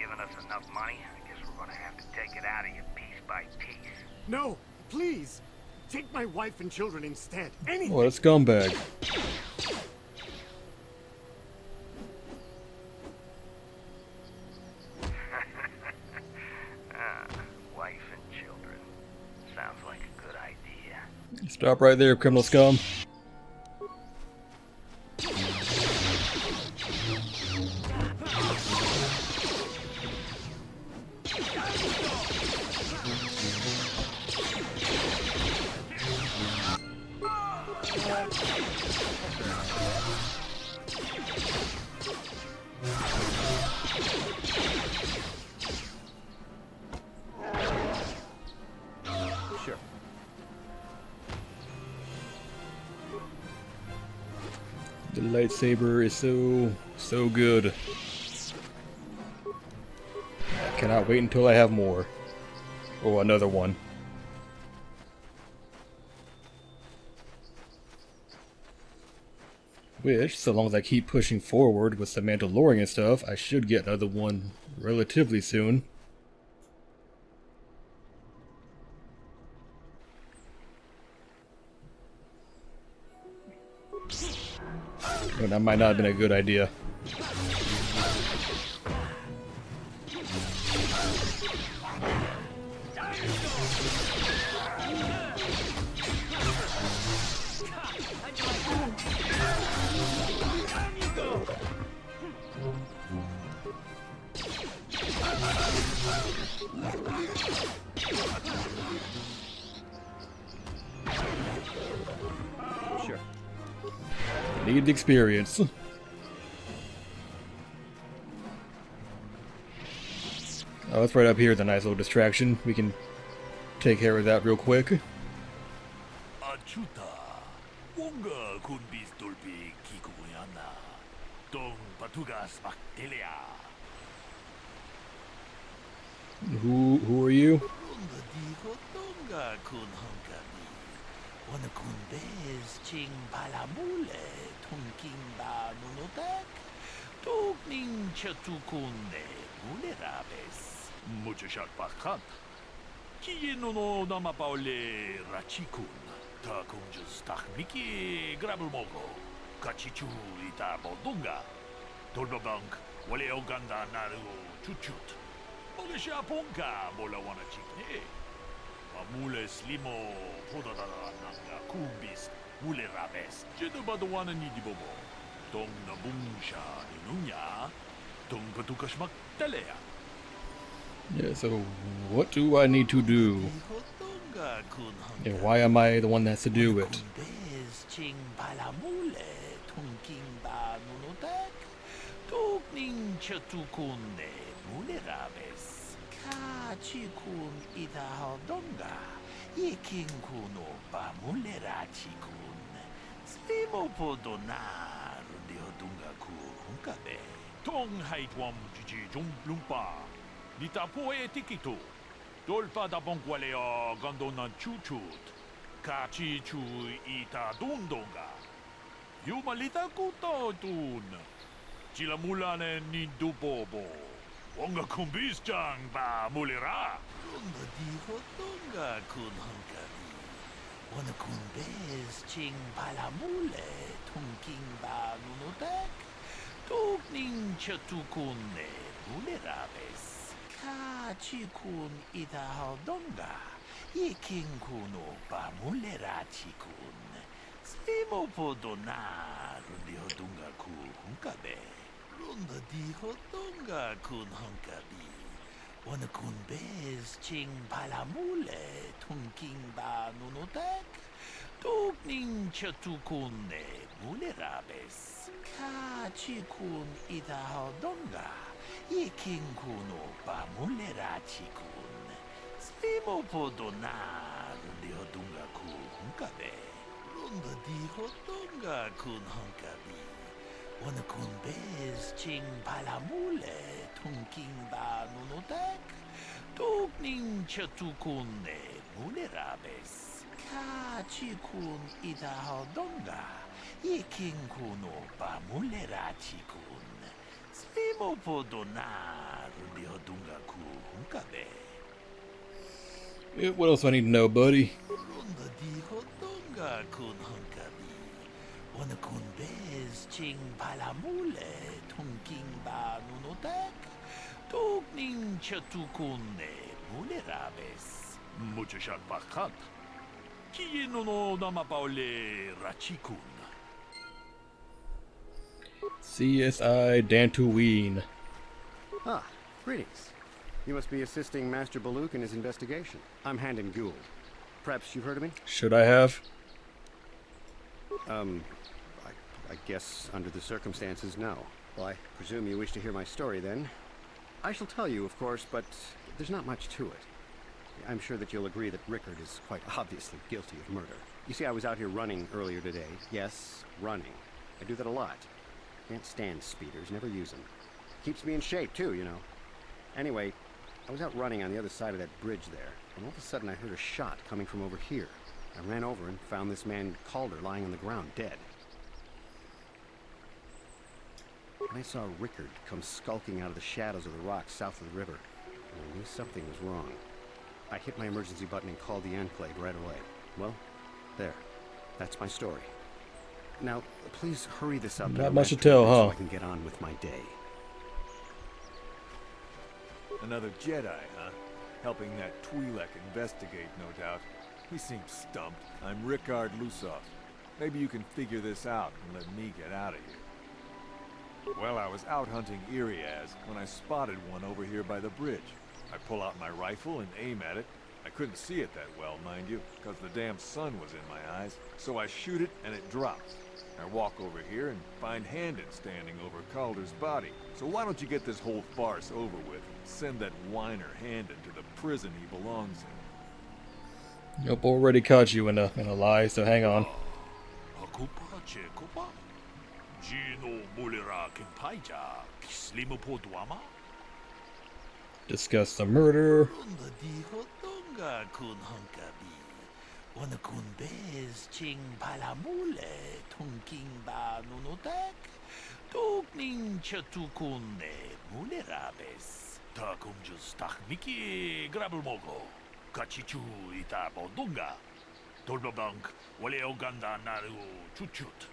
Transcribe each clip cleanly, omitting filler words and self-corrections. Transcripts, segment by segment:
giving us enough money, I guess we're gonna have to take it out of you piece by piece. No, please. Take my wife and children instead. Anything. What a scumbag. Wife and children. Sounds like a good idea. Stop right there, criminal scum. Sure. The lightsaber is so good. I cannot wait until I have more. Or another one. Which, so long as I keep pushing forward with the Mandalorian and stuff, I should get another one relatively soon. Well, that might not have been a good idea. Sure. Need the experience. Oh, it's right up here. It's a nice little distraction. We can take care of that real quick. Achuta, wonga kun bistolpi kikuyana, dong patugas baktelia. Who are you? Runga diho donga kun honkabi, wana kun bez ching palamule, tunking ba nunotak, tukning chatukunde, mulerabes, muchachak bakat. Kiyeno no namapaule rachikun, ta kunjus takmiki grabulmogo, kachichu ita bodunga, tolbabank, wale oganda naru chuchut. Molisha ponka bola wana chikne. Amule slimo podada nanga kubis mule rabes. Jedu badwana ni dibobo. Dong na bungsha inunya. Dong patukashmak telea. Yeah, so what do I need to do? And why am I the one that has to do it? Ching palamule tunking ba nunotak. Tukning chatukunde mule rabes. Kachikun ida donga. Yekin kuno ba mule rachikun. Slimo podonar de odunga ku hunkabe. Tong haitwam jiji jumplumpa. Nita poe tikito. Dolpa da bonqualeo gandonan chuchut. Kachi chu ita dundonga. Yumalita kuto tun. Chila mulane ni dubobo. Wonga kumbis jang ba mulira. Runga diho donga kun hankari. Wana kumbes ching palamule. Tunking ba nunotek. Tukning chatukunne mulerabes. Kachikun ida donga. Yekin kuno ba mulera chikun. Slimo podonar diho dunga ku hunkabe. Runda diho donga kun hunkabi. Wana kun bez ching palamule. Tunking ba nunotek. Tukning chatukunne mulerabes. Kachikun ida donga. Yekin kuno ba mulera chikun. Slimo podonar diho dunga ku hunkabe. Runda diho donga kun hunkabi. Wana kun bez ching palamule. Tunking ba nunotek. Tukning chatukunne mulerabes. Kachikun ida donga. Yekin kuno ba mulera chikun. Slimo podonar di hodunga ku hunkabe. What else do I need to know, buddy? Runda di hodunga kun hunkabi. Wana kun bez ching palamule tunking ba nunotek. Tugning chatukunde mulerabes. Muchashat bakat. Kieno no namapaule rachikun. CSI Dantooine. Ah, greetings. You must be assisting Master Baluk in his investigation. I'm Handon Gould. Perhaps you've heard of me? Should I have? I guess under the circumstances, no. Well, I presume you wish to hear my story then. I shall tell you, of course, but there's not much to it. I'm sure that you'll agree that Rickard is quite obviously guilty of murder. You see, I was out here running earlier today. Yes, running. I do that a lot. Can't stand speeders, never use them. Keeps me in shape, too, you know. Anyway, I was out running on the other side of that bridge there, and all of a sudden I heard a shot coming from over here. I ran over and found this man Calder lying on the ground, dead. And I saw Rickard come skulking out of the shadows of the rocks south of the river, and I knew something was wrong. I hit my emergency button and called the Enclave right away. Well, there. That's my story. Now, please hurry this up. Not much to tell, huh? So I can get on with my day. Another Jedi, huh? Helping that Twi'lek investigate, no doubt. He seems stumped. I'm Rickard Lusov. Maybe you can figure this out and let me get out of here. Well, I was out hunting Iriaz when I spotted one over here by the bridge. I pull out my rifle and aim at it. I couldn't see it that well, mind you, because the damn sun was in my eyes. So I shoot it and it drops. I walk over here and find Handon standing over Calder's body. So why don't you get this whole farce over with and send that whiner Handon to the prison he belongs in? Nope, already caught you in a lie, so hang on. Discuss the murder. Wana kun bez ching palamule tunking ba nunotek. Tugning chatukunde mulerabes. Takum just takmiki grabelmogo. Kachichu ita bodunga. Tolbabank wale oganda naru chuchut.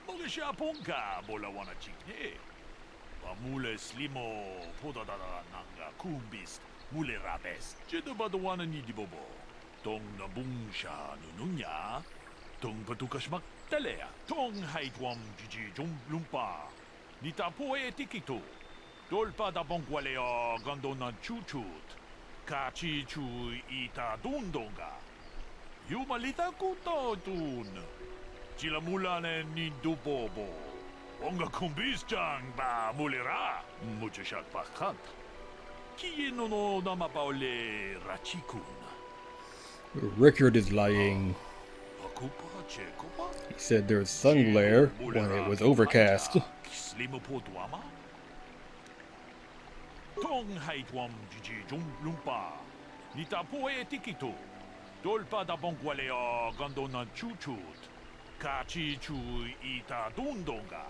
Mogesha punka bola wana chikne. Mule slimo podadada nanga kumbist mule rabes. Jedabadawana nidibobo. Tong nabungsha nununya. Tong patukashmak talea. Tong haitwam jiji jum lumpa. Nita poe tikito. Dolpa da bonkwalea gandona chuchut. Kachi chu ita dundonga. Yumalita kuto tun. Chilamulane nidubobo. Onga kumbisjang ba mulera. Muchashat bakat. Kieno no namapaule rachikun. Rickard is lying. He said there was sun glare when it was overcast. Tong haitwam jiji jum lumpa. Nita poe tikito. Dolpa da bonkwalea gandona chuchut. Kachi chu ita dundonga.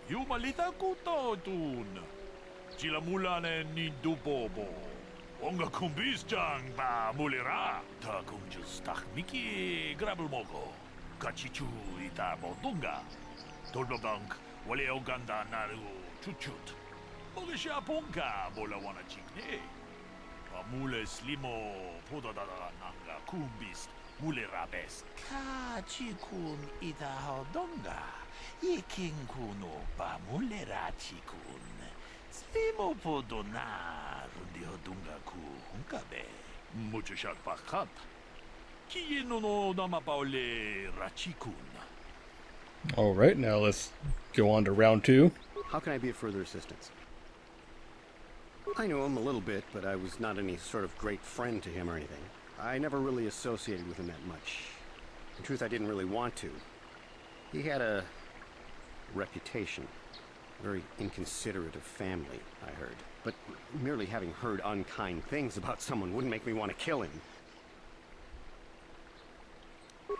Yumalita kuto tun. Chilamulane nidubobo. Onga kumbisjang ba mulera. Takum just takmiki grabelmogo. Kachichu ita bodunga. Tolbabank wale oganda naru chuchut. Mogesha punka bola wana chikne. Mule slimo podadada nanga kumbist mulerabes. Kachikun ita hodonga. Iking kuno ba mulerachikun. Slimo podonar di hodunga ku hunkabe. Muchashat bakat. Kieno no namapaule rachikun. Alright, now let's go on to round 2. How can I be of further assistance? I knew him a little bit, but I was not any sort of great friend to him or anything. I never really associated with him that much. In truth, I didn't really want to. He had a reputation. Very inconsiderate of family, I heard. But merely having heard unkind things about someone wouldn't make me want to kill him.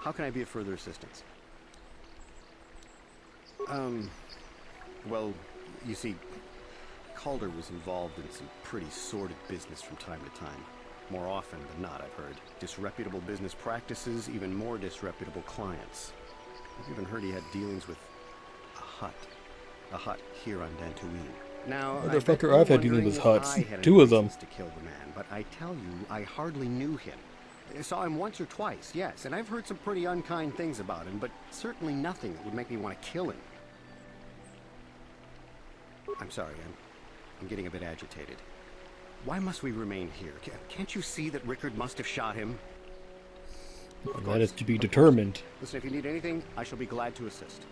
How can I be of further assistance? Well, you see, Calder was involved in some pretty sordid business from time to time. More often than not, I've heard. Disreputable business practices, even more disreputable clients. I've even heard he had dealings with a hut. A hut here on Dantooine. Now, Motherfucker, I've had dealings with huts. I had 2 of them. to kill the man, but I tell you, I hardly knew him. I saw him once or twice, yes, and I've heard some pretty unkind things about him, but certainly nothing that would make me want to kill him. I'm sorry, I'm getting a bit agitated. Why must we remain here? Can't you see that Rickard must have shot him? That is to be determined. Listen, if you need anything, I shall be glad to assist.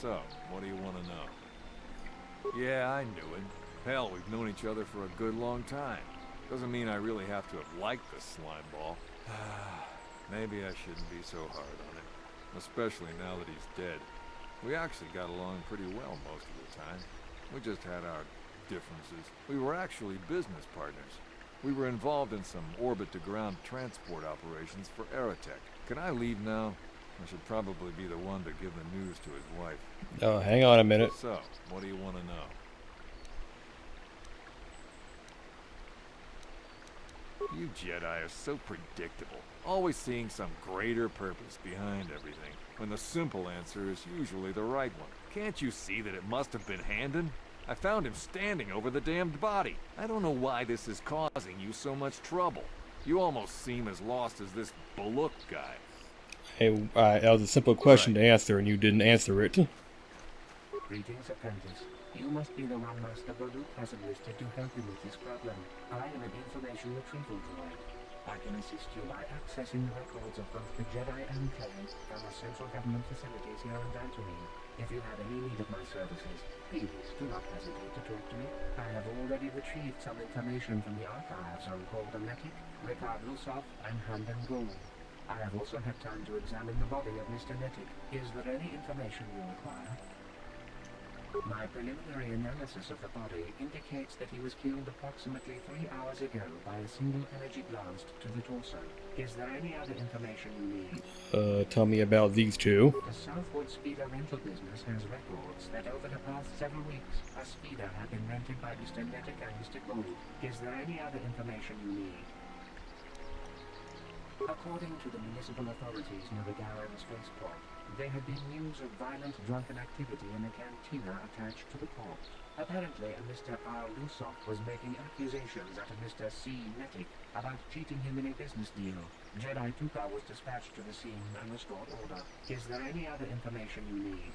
So, what do you want to know? Yeah, I knew him. Hell, we've known each other for a good long time. Doesn't mean I really have to have liked the slime ball. Maybe I shouldn't be so hard on him. Especially now that he's dead. We actually got along pretty well most of the time. We just had our differences. We were actually business partners. We were involved in some orbit-to-ground transport operations for Aerotech. Can I leave now? I should probably be the one to give the news to his wife. Oh, hang on a minute. So, what do you want to know? You Jedi are so predictable, always seeing some greater purpose behind everything, when the simple answer is usually the right one. Can't you see that it must have been Handon? I found him standing over the damned body. I don't know why this is causing you so much trouble. You almost seem as lost as this Bullock guy. Hey, that was a simple question to answer, and you didn't answer it. Greetings, apprentice. You must be the one Master Bullock has enlisted to help you with this problem. I am an information retrieval droid. I can assist you by accessing the records of both the Jedi and Clan from our central government facilities here on Dantooine. If you have any need of my services, please do not hesitate to talk to me. I have already retrieved some information from the archives on Calder Metic, Rickard Lusov, and Handon Gould. I have also had time to examine the body of Mr. Netic. Is there any information you require? My preliminary analysis of the body indicates that he was killed approximately 3 hours ago by a single energy blast to the torso. Is there any other information you need? Tell me about these two. The Southwood Speeder rental business has records that over the past several weeks, a speeder had been rented by Mr. Netic and Mr. Gould. Is there any other information you need? According to the municipal authorities near the Garan spaceport, there had been news of violent drunken activity in a cantina attached to the port. Apparently, a Mr. R. Lusov was making accusations at a Mr. C. Netic about cheating him in a business deal. Jedi Tuka was dispatched to the scene and restored order. Is there any other information you need?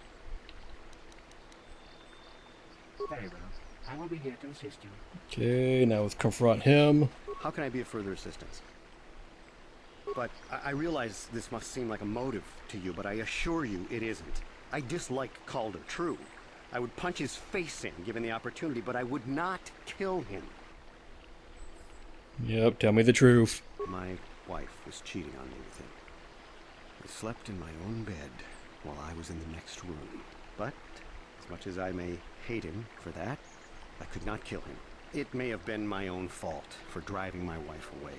Very well. I will be here to assist you. Okay, now let's confront him. How can I be of further assistance? But I realize this must seem like a motive to you, but I assure you it isn't. I dislike Calder, true. I would punch his face in, given the opportunity, but I would not kill him. Yep, tell me the truth. My wife was cheating on me with him. I slept in my own bed while I was in the next room. But, as much as I may hate him for that, I could not kill him. It may have been my own fault for driving my wife away.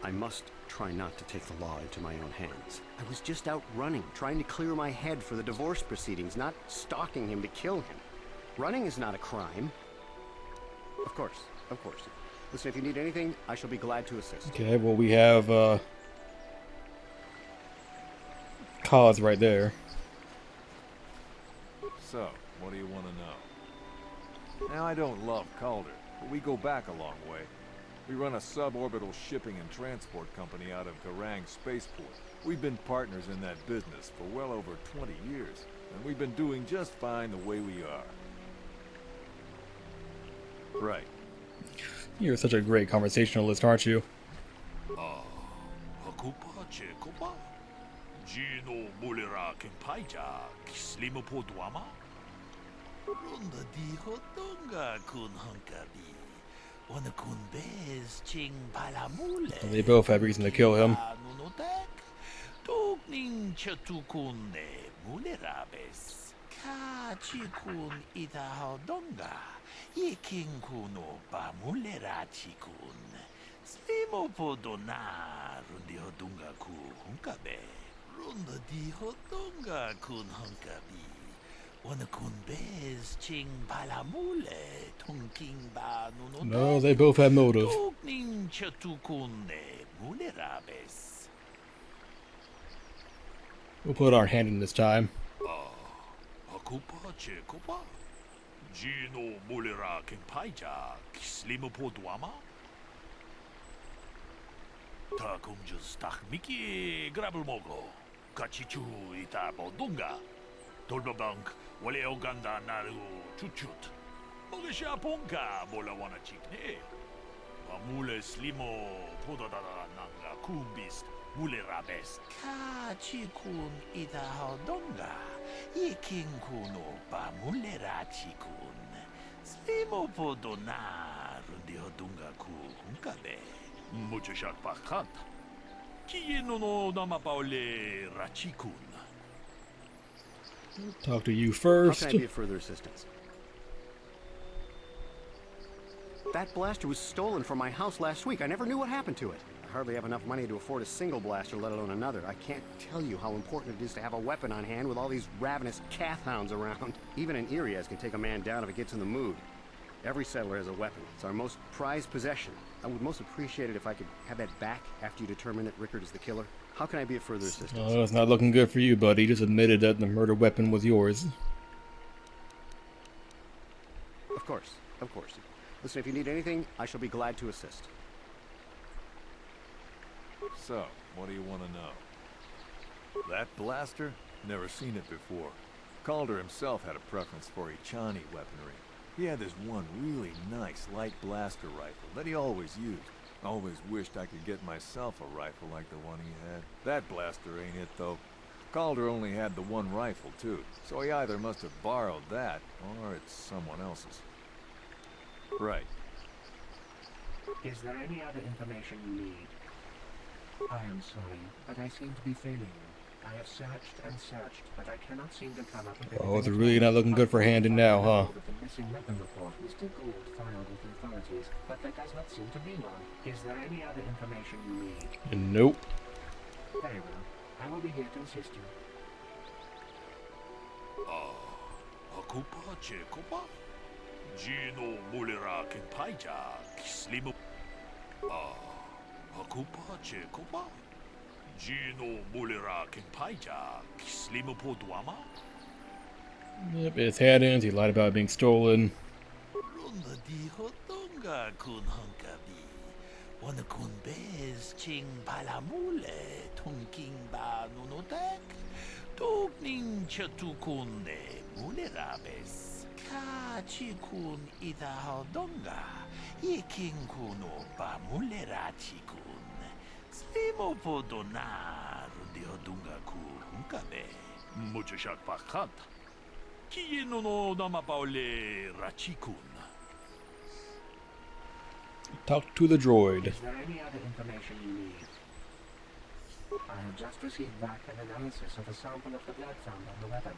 I must try not to take the law into my own hands. I was just out running, trying to clear my head for the divorce proceedings, not stalking him to kill him. Running is not a crime. Of course, of course. Listen, if you need anything, I shall be glad to assist. Okay, well we have, cause right there. So, what do you want to know? Now, I don't love Calder, but we go back a long way. We run a suborbital shipping and transport company out of Garang Spaceport. We've been partners in that business for well over 20 years, and we've been doing just fine the way we are. Right. You're such a great conversationalist, aren't you? Hakupa Chekopa? Gino Mulera Kempaija, Kislimo Poduama? Runda di Hotonga Kun Hunkabi. They both have reason to kill him. Runda di hotunga kun hunkabi. Wana kun bez ching palamule tunking ba nuno. No, they both have motive. Tugning chatukune mulerabes. We'll put our hand in this time. Akupa che kupa. Gino mulera king paija. Kislimu podwama. Ta kumjus tak miki grabel mogo. Kachichu ita bodunga. Tolbabank wale oganda naru chuchut. Mogesha ponka bola wana chikne. Mule slimo podadada nanga kumbis mule rabes. Kachikun ita hodonga. Ikin kuno pa mule rachikun. Slimo podona rundi hodunga ku hunkabe. Mucho shak pakant. Kieno no nama paule rachikun. Talk to you How first. can I be of further assistance? That blaster was stolen from my house last week. I never knew what happened to it. I hardly have enough money to afford a single blaster, let alone another. I can't tell you how important it is to have a weapon on hand with all these ravenous cath hounds around. Even an Irias can take a man down if it gets in the mood. Every settler has a weapon. It's our most prized possession. I would most appreciate it if I could have that back after you determine that Rickard is the killer. How can I be of further assistance? Oh, it's not looking good for you, buddy. Just admitted that the murder weapon was yours. Of course, of course. Listen, if you need anything, I shall be glad to assist. So, what do you want to know? That blaster? Never seen it before. Calder himself had a preference for Ichani weaponry. He had this one really nice light blaster rifle that he always used. Always wished I could get myself a rifle like the one he had. That blaster ain't it, though. Calder only had the one rifle, too, so he either must have borrowed that, or it's someone else's. Right. Is there any other information you need? I am sorry, but I seem to be failing you. I have searched and searched, but I cannot seem to come up with Oh, they're really not looking good for Handon now, huh? The missing weapon report Mr. Gould filed with authorities, but there does not seem to be one. Is there any other information you need? Nope. Very well. I will be here to assist you. Akupa che kupa. Gino mulera king paija. Kislimu. Akupa che kupa. Gino mulera king paija. Kislimu podwama. Yep, it's Haddon's. He lied about it being stolen. Runda di hotunga kun hunkabi. Wana kun bez ching palamule tunking ba nunotek. Tugning chatukunde mulerabes. Kachikun ita hodonga. Iking kuno ba mulerachikun. Slimo podona rundi hodunga ku hunkabe. Mucho shak pakant. Kieno no nama paule rachikun. Talk to the droid. Is there any other information you need? I have just received back an analysis of a sample of the blood found on the weapon.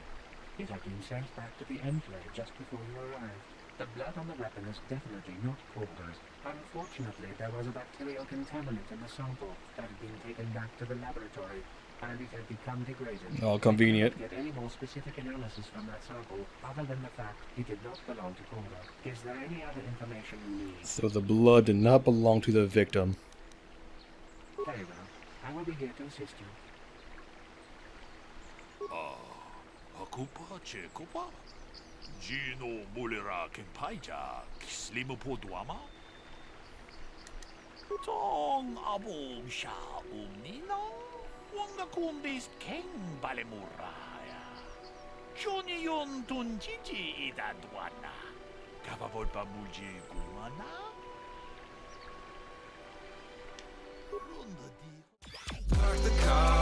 It had been sent back to the Enclave just before you arrived. The blood on the weapon is definitely not Calder's. Unfortunately, there was a bacterial contaminant in the sample that had been taken back to the laboratory, and it had become degraded. All convenient. I couldn't get any more specific analysis from that sample, other than the fact it did not belong to Calder. Is there any other information you need? So the blood did not belong to the victim. Very well. I will be here to assist you. Akupa che kupa. Gino mulera king paija. Kislimu podwama. Tong abong sha umnina. Wanga kumbis king balemuraya. Johnny yon tunjiji idadwana. Kapapol pa muji kumana. Park the car.